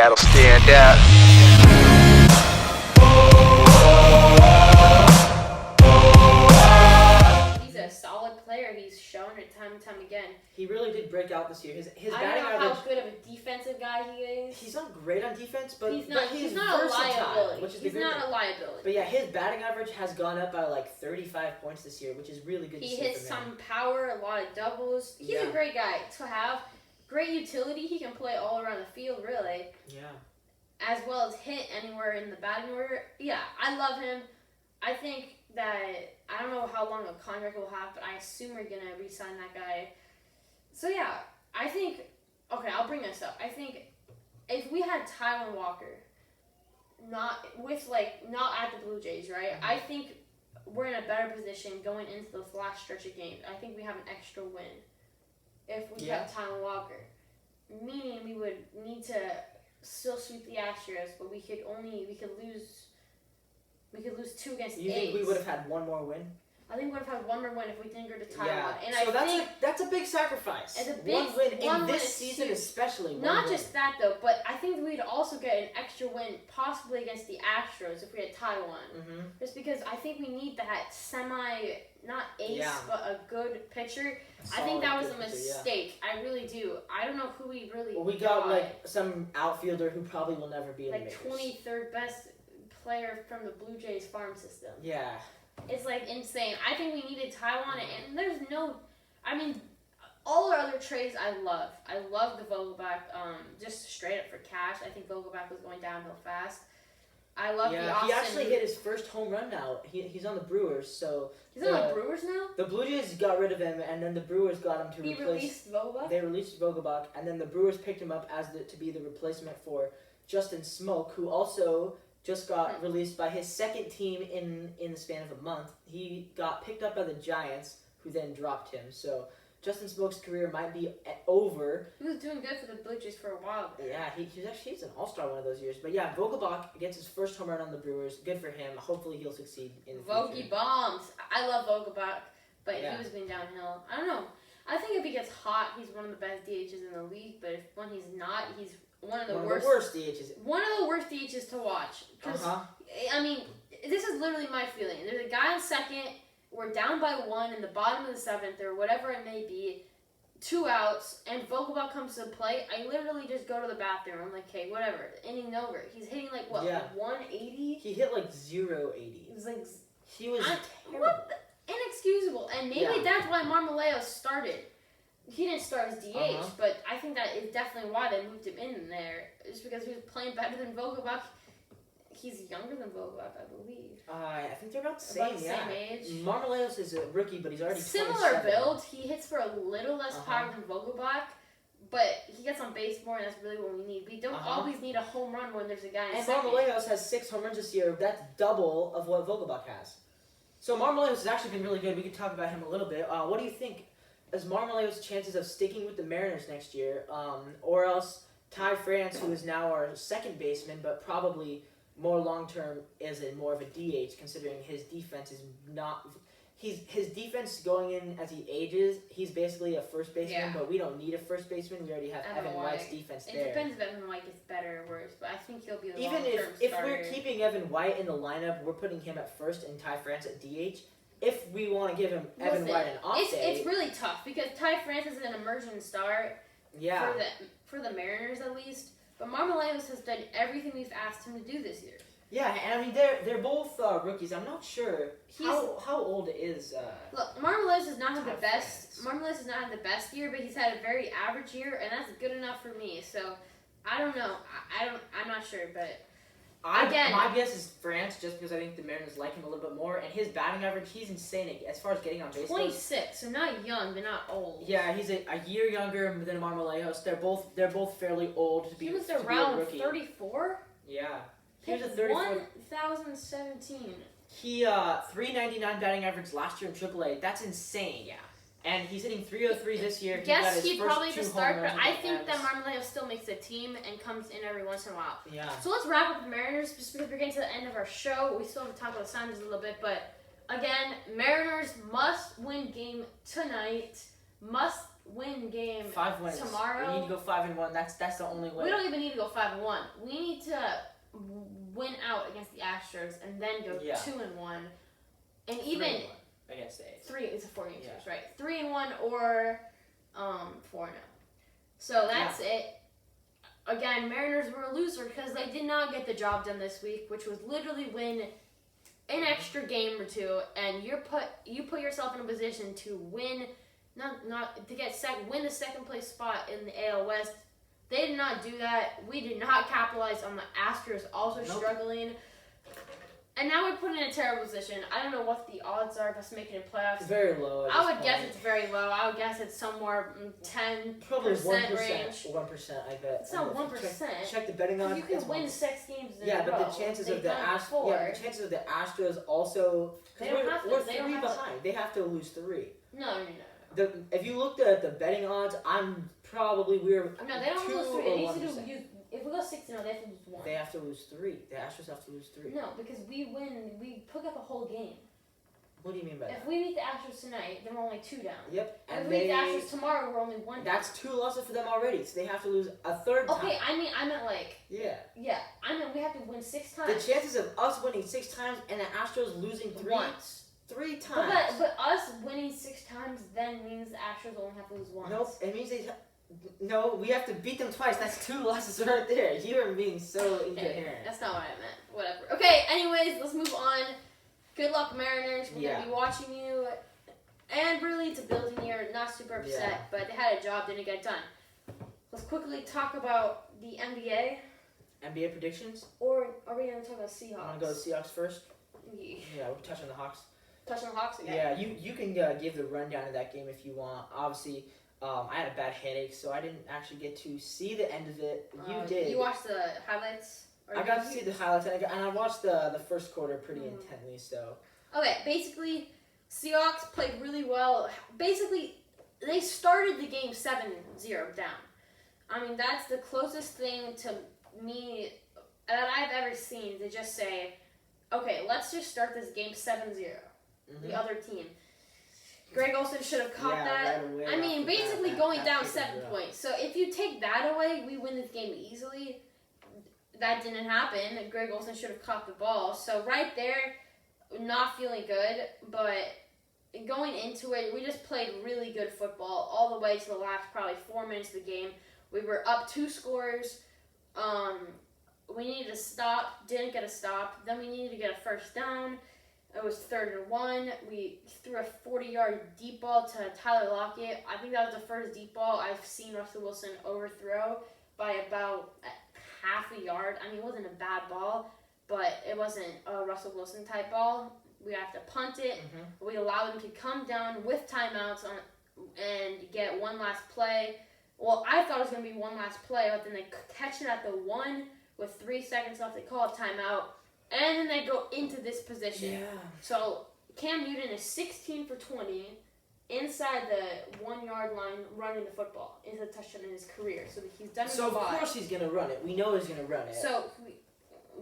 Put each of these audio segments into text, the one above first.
Seattle stand out. He's a solid player. He's shown it time and time again. He really did break out this year. His I batting don't know average. how good of a defensive guy he is. He's not great on defense, but He's not a versatile, liability. which is the He's good not thing. a liability. But yeah, his batting average has gone up by like 35 points this year, which is really good. He to see hits from him. some power, a lot of doubles. He's Yeah. a great guy to have. Great utility. He can play all around the field, really, Yeah. as well as hit anywhere in the batting order. Yeah, I love him. I think that I don't know how long a contract will have, but I assume we're gonna re-sign that guy. So yeah, I think. Okay, I'll bring this up. I think if we had Taijuan Walker, not at the Blue Jays, right? Mm-hmm. I think we're in a better position going into the last stretch of games. I think we have an extra win if we Yeah. have Taijuan Walker, meaning we would need to still sweep the Astros, but we could lose 2 against the You think A's. we would have had one more win? I think we would have had one more win if we didn't go to Taiwan. Yeah. And So I think that's a big sacrifice. It's a big- one win one in win this is season, huge. especially. not just that though, but I think we'd also get an extra win possibly against the Astros if we had Taiwan. Mm-hmm. Just because I think we need that not ace, Yeah. but a good pitcher. I think that was a mistake. I really do. I don't know who we really Well, we got like some outfielder who probably will never be in the like majors. 23rd best player from the Blue Jays farm system. Yeah. It's like insane. I think we needed Taiwan, and there's no. I mean, all our other trades I love. I love the Vogelbach, just straight up for cash. I think Vogelbach was going downhill fast. I love the Austin. He actually hit his first home run now. He's on the Brewers, so. He's on the Brewers now? The Blue Jays got rid of him, and then the Brewers got him to He replace. released Vogelbach? They released Vogelbach, and then the Brewers picked him up to be the replacement for Justin Smoke, who also just got released by his second team in the span of a month. He got picked up by the Giants, who then dropped him. So Justin Smoke's career might be over. He was doing good for the Blue Jays for a while. Yeah, he's an all-star one of those years. But yeah, Vogelbach gets his first home run on the Brewers. Good for him. Hopefully he'll succeed in the Vogie future. bombs. I love Vogelbach, but Yeah. he was going downhill. I don't know. I think if he gets hot, he's one of the best DHs in the league. But when he's not, he's one of the worst DHs. One of the worst DHs to watch. Because I mean, this is literally my feeling. There's a guy on second. We're down by 1 in the bottom of the 7th or whatever it may be. 2 outs, and Vogelbach comes to the plate. I literally just go to the bathroom. I'm like, okay, whatever. Inning over. He's hitting like what? Yeah. Like 180. He hit like 0-80. It was like He was terrible. what? Inexcusable. And maybe that's why Marmoleo started. He didn't start as DH, but I think that is definitely why they moved him in there. Just because he was playing better than Vogelbach. He's younger than Vogelbach, I believe. I think they're about the same. About the same age. Marmoleos is a rookie, but he's already Similar 27. build. He hits for a little less power than Vogelbach, but he gets on base more, and that's really what we need. We don't always need a home run when there's a guy in And second. Marmoleos has 6 home runs this year. That's double of what Vogelbach has. So Marmoleos has actually been really good. We could talk about him a little bit. What do you think? Is Marmoleos' chances of sticking with the Mariners next year, or else Ty France, who is now our second baseman, but probably more long-term is more of a DH, considering his defense is not... His defense going in as he ages, he's basically a first baseman, but we don't need a first baseman. We already have Evan White's defense there. It depends if Evan White gets better or worse, but I think he'll be the Even long-term if starter. we're keeping Evan White in the lineup, we're putting him at first and Ty France at DH. If we want to give him Evan White an off day... It's really tough, because Ty France is an emerging star for the Mariners, at least. But Marmoleos has done everything we've asked him to do this year. Yeah, and I mean they're both rookies. I'm not sure how old is. Look, Marmoleos has not had Ty the best. France. Marmoleos has not had the best year, but he's had a very average year, and that's good enough for me. So, I don't know. I'm not sure, but my guess is France, just because I think the Mariners like him a little bit more, and his batting average, he's insane as far as getting on base. 26, so not young, but not old. Yeah, he's a year younger than Marmoleos. They're both fairly old to be. He was to be a around rookie. 34. Yeah, he was a Picked 34. 1017. He 399 batting average last year in AAA. That's insane. Yeah. And he's hitting 303 this year. Guess he'd probably first 2 just start, home but runs I in the think that Avs. Marmoleos still makes the team and comes in every once in a while. Yeah. So let's wrap up the Mariners, just because we're getting to the end of our show. We still have to talk about the Sounders a little bit, but again, Mariners must win game tonight. win game 5 wins. tomorrow. We need to go 5-1. That's the only way. We don't even need to go 5-1. We need to win out against the Astros and then go 2-1, and even 3-1 against the A's. It's a 4-game series, right? 3-1 or 4-0. So that's it. Again, Mariners were a loser because they did not get the job done this week, which was literally win an extra game or two, and you put yourself in a position to win, not to get win the second place spot in the AL West. They did not do that. We did not capitalize on the Astros also struggling. And now we're put in a terrible position. I don't know what the odds are of us making the playoffs. It's very low. I would guess it's very low. I would guess it's somewhere 10% probably 1%, range. 1%, I bet. It's not 1%. Check the betting odds. You can win 6 games in a row. Yeah, but the chances of the Astros also. They don't have to. We're they 3 don't have behind. They have to lose 3. No. If you looked at the betting odds, we're No, they don't 2 lose 3. or It needs 1%. to do. If we go 6-0, they have to lose 1. They have to lose 3. The Astros have to lose 3. No, because we win. We pick up a whole game. What do you mean by that? If we beat the Astros tonight, then we're only 2 down. Yep. And if we beat the Astros tomorrow, we're only 1 down. That's 2 losses for them already, so they have to lose a 3rd time. Okay, I meant like. Yeah. Yeah, I meant we have to win 6 times. The chances of us winning 6 times and the Astros losing 3 once. 3 times. But us winning 6 times then means the Astros only have to lose once. Nope, it means No, we have to beat them twice. That's 2 losses right there. You are being so incoherent. That's not what I meant. Whatever. Okay, anyways, let's move on. Good luck, Mariners. We're going to be watching you. And really, it's a building year. Not super upset, but they had a job, didn't get done. Let's quickly talk about the NBA. NBA predictions? Or are we going to talk about Seahawks? I'm going to go Seahawks first. Yeah, we'll touch on the Hawks. Touch on the Hawks? Okay. Yeah, you can give the rundown of that game if you want. Obviously, I had a bad headache, so I didn't actually get to see the end of it. You did. You watched the highlights? I got to see the highlights, and I watched the first quarter pretty intently. So. Okay, basically, Seahawks played really well. Basically, they started the game 7-0 down. I mean, that's the closest thing to me that I've ever seen to just say, okay, let's just start this game 7-0. The other team. Greg Olsen should have caught that. Right away. I mean, basically going down 7 points. So if you take that away, we win this game easily. That didn't happen. Greg Olsen should have caught the ball. So right there, not feeling good. But going into it, we just played really good football all the way to the last probably 4 minutes of the game. We were up 2 scores. We needed to stop. Didn't get a stop. Then we needed to get a first down. It was 3rd and 1. We threw a 40-yard deep ball to Tyler Lockett. I think that was the first deep ball I've seen Russell Wilson overthrow by about half a yard. I mean, it wasn't a bad ball, but it wasn't a Russell Wilson type ball. We have to punt it. We allow them to come down with timeouts and get one last play. Well, I thought it was going to be one last play, but then they catch it at the 1 with 3 seconds left. They call a timeout. And then they go into this position. Yeah. So Cam Newton is 16 for 20 inside the 1-yard line running the football into the touchdown in his career. So he's done it. So of course he's gonna run it. We know he's gonna run it. So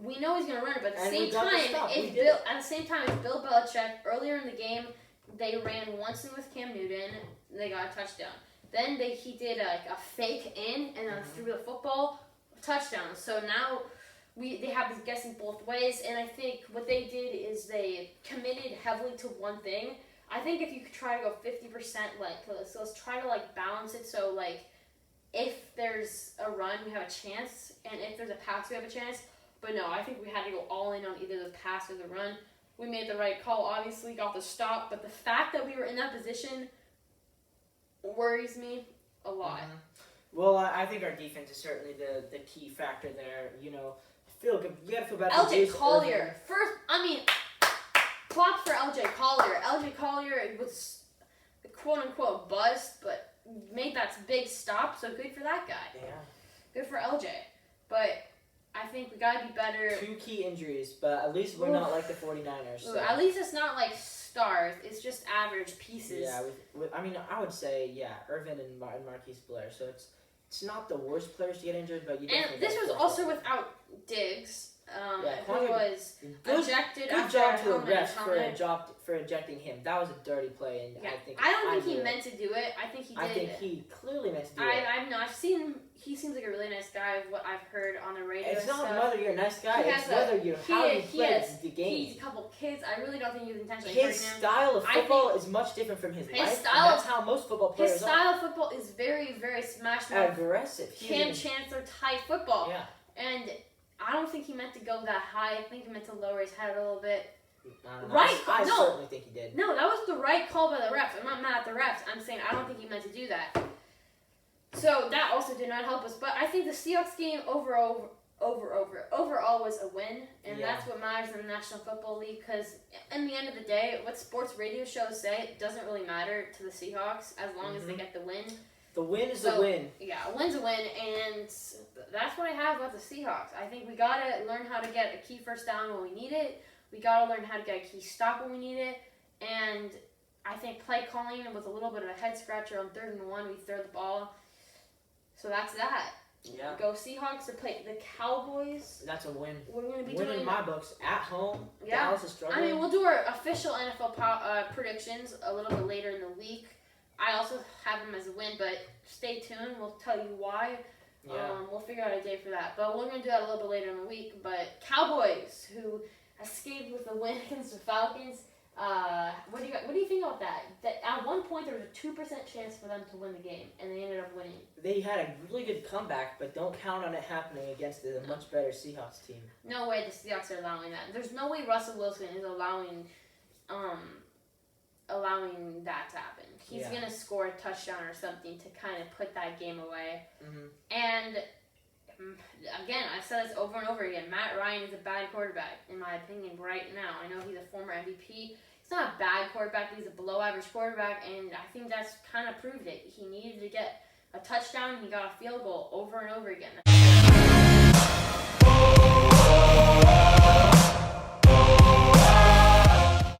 we know he's gonna run it, but at the same time, it's Bill Belichick. Earlier in the game, they ran once in with Cam Newton. They got a touchdown. Then he did a fake in and then threw the football, touchdown. So now. They have this guessing both ways, and I think what they did is they committed heavily to one thing. I think if you could try to go 50%, so let's try to balance it. So if there's a run, we have a chance, and if there's a pass, we have a chance. But no, I think we had to go all in on either the pass or the run. We made the right call, obviously, got the stop, but the fact that we were in that position worries me a lot. Well, I think our defense is certainly the key factor there. You gotta feel bad for LJ Collier. First, props for LJ Collier. LJ Collier was a quote-unquote bust, but made that big stop, so good for that guy. Yeah. Good for LJ. But I think we gotta be better. 2 key injuries, but at least we're not like the 49ers. So. At least it's not like stars. It's just average pieces. Yeah, I would say, Irvin and Marquise Blair, so it's not the worst players to get injured, but you definitely. And this was also without Diggs. Yeah, who was Good ejected Good after job a to the helmet refs helmet. for ejecting him. That was a dirty play, and Yeah. I don't think knew he it. meant to do it. I think he did. I think he clearly meant to do it. I've not seen. He seems like a really nice guy. Of what I've heard on the radio. It's and not stuff. whether you're a nice guy. He It's has whether you how you play the game. He's a couple kids. I really don't think he was intentionally His hurting him. style of I football is much different from his life. And that's how most football players His style of football is very, very smash are. mouth, Aggressive. Cam Chancellor type football. Yeah. And I don't think he meant to go that high. I think he meant to lower his head a little bit. I don't know. Right? I No. certainly think he did. No, that was the right call by the refs. I'm not mad at the refs. I'm saying I don't think he meant to do that. So that also did not help us. But I think the Seahawks game overall was a win, and Yeah. that's what matters in the National Football League. Because in the end of the day, what sports radio shows say doesn't really matter to the Seahawks as long as they get the win. The win is the win. Yeah, a win's a win, and that's what I have about the Seahawks. I think we gotta learn how to get a key first down when we need it. We gotta learn how to get a key stop when we need it, and I think play calling with a little bit of a head scratcher on 3rd and 1, we throw the ball. So that's that. Yeah. Go Seahawks to play the Cowboys. That's a win. We're gonna be Win doing in my books at home. Yeah. Dallas is struggling. I mean, we'll do our official NFL predictions a little bit later in the week. I also have them as a win, but stay tuned. We'll tell you why. Yeah. We'll figure out a day for that. But we're going to do that a little bit later in the week. But Cowboys, who escaped with a win against the Falcons, what do you think about that? That at one point there was a 2% chance for them to win the game, and they ended up winning. They had a really good comeback, but don't count on it happening against a much better Seahawks team. No way the Seahawks are allowing that. There's no way Russell Wilson is allowing that to happen. He's going to score a touchdown or something to kind of put that game away. Mm-hmm. And again, I've said this over and over again. Matt Ryan is a bad quarterback, in my opinion, right now. I know he's a former MVP. He's not a bad quarterback, but he's a below-average quarterback, and I think that's kind of proved it. He needed to get a touchdown, and he got a field goal over and over again.